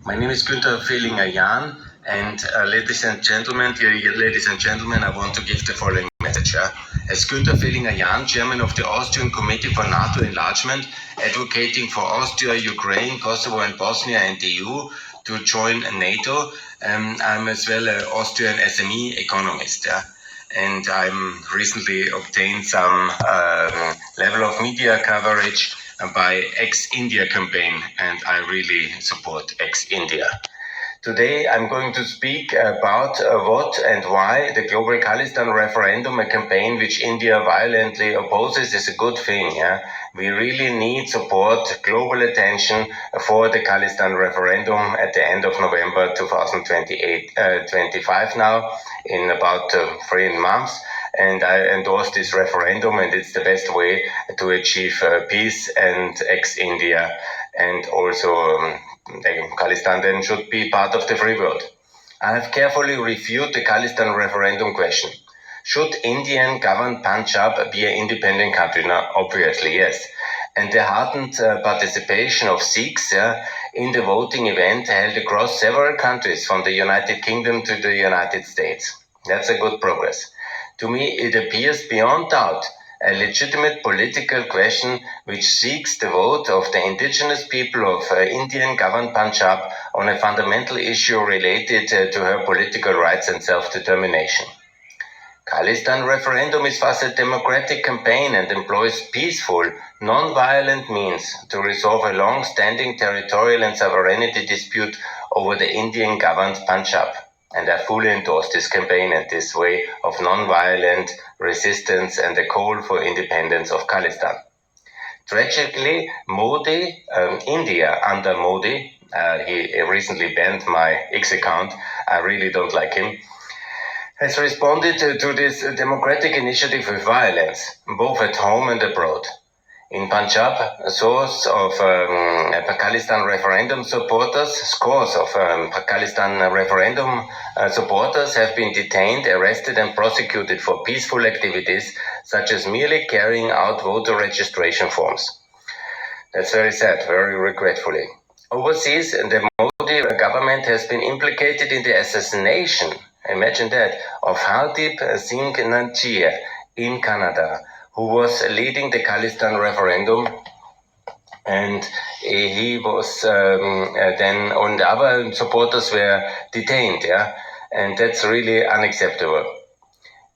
My name is Günther Fehlinger-Jahn, and ladies and gentlemen, I want to give the following message. As Günther Fehlinger-Jahn, chairman of the Austrian Committee for NATO Enlargement, advocating for Austria, Ukraine, Kosovo, and Bosnia and the EU to join NATO, I'm as well an Austrian SME economist. And I'm recently obtained some level of media coverage by ex-India campaign, and I really support ex-India. Today I'm going to speak about what and why the global Khalistan referendum, a campaign which India violently opposes, is a good thing. We really need support, global attention for the Khalistan referendum at the end of November 2025 now, in about 3 months. And I endorse this referendum, and it's the best way to achieve peace and ex-India, and also Khalistan then should be part of the free world. I have carefully reviewed the Khalistan referendum question. Should Indian governed Punjab be an independent country? Now, obviously, yes. And the hardened participation of Sikhs in the voting event held across several countries, from the United Kingdom to the United States. That's a good progress. To me, it appears beyond doubt a legitimate political question which seeks the vote of the indigenous people of Indian governed Punjab on a fundamental issue related to her political rights and self-determination. Khalistan referendum is thus a democratic campaign and employs peaceful, non-violent means to resolve a long-standing territorial and sovereignty dispute over the Indian governed Punjab. And I fully endorse this campaign and this way of non-violent resistance and the call for independence of Khalistan. Tragically, Modi, India under Modi, he recently banned my X account, I really don't like him, has responded to this democratic initiative with violence, both at home and abroad. In Punjab, scores of Khalistan referendum supporters have been detained, arrested, and prosecuted for peaceful activities such as merely carrying out voter registration forms. That's very sad, very regretfully. Overseas, the Modi government has been implicated in the assassination, imagine that, of Hardeep Singh Nijjar in Canada, who was leading the Khalistan referendum, and he was then, and the other supporters were detained, and that's really unacceptable.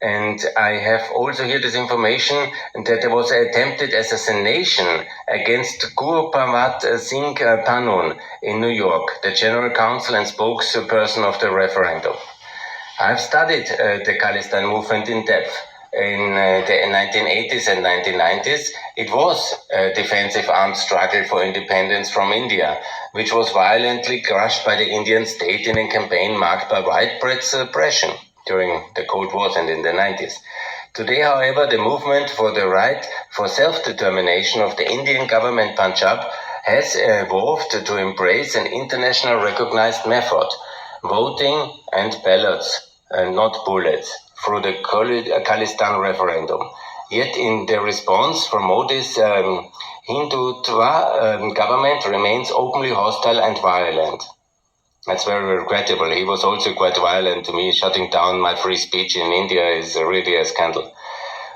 And I have also here this information that there was an attempted assassination against Gurpawat Singh Panun in New York, the general counsel and spokesperson of the referendum. I've studied the Khalistan movement in depth. In the 1980s and 1990s, it was a defensive armed struggle for independence from India, which was violently crushed by the Indian state in a campaign marked by widespread suppression during the Cold Wars and in the 90s. Today, however, the movement for the right for self-determination of the Indian government Punjab has evolved to embrace an international recognized method, voting and ballots, not bullets, through the Khalistan referendum. Yet in the response from Modi's Hindutva government remains openly hostile and violent. That's very regrettable. He was also quite violent to me. Shutting down my free speech in India is really a scandal.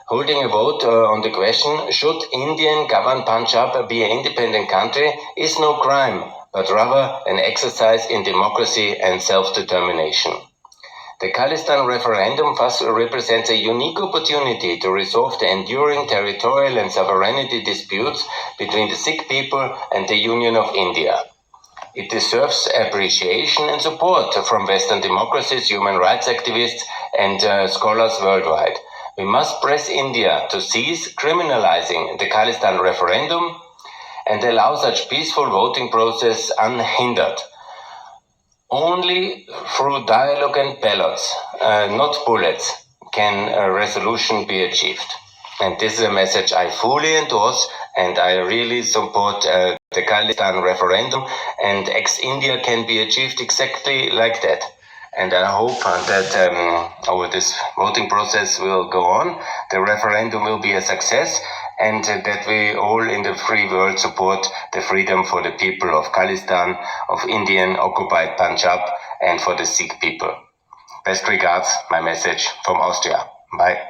Holding a vote on the question, should Indian governed Punjab be an independent country, is no crime, but rather an exercise in democracy and self-determination. The Khalistan referendum thus represents a unique opportunity to resolve the enduring territorial and sovereignty disputes between the Sikh people and the Union of India. It deserves appreciation and support from Western democracies, human rights activists, and scholars worldwide. We must press India to cease criminalizing the Khalistan referendum and allow such peaceful voting process unhindered. Only through dialogue and ballots, not bullets, can a resolution be achieved. And this is a message I fully endorse, and I really support the Khalistan referendum, and ex-India can be achieved exactly like that. And I hope that this voting process will go on. The referendum will be a success, and that we all in the free world support the freedom for the people of Khalistan, of Indian occupied Punjab, and for the Sikh people. Best regards, my message from Austria. Bye.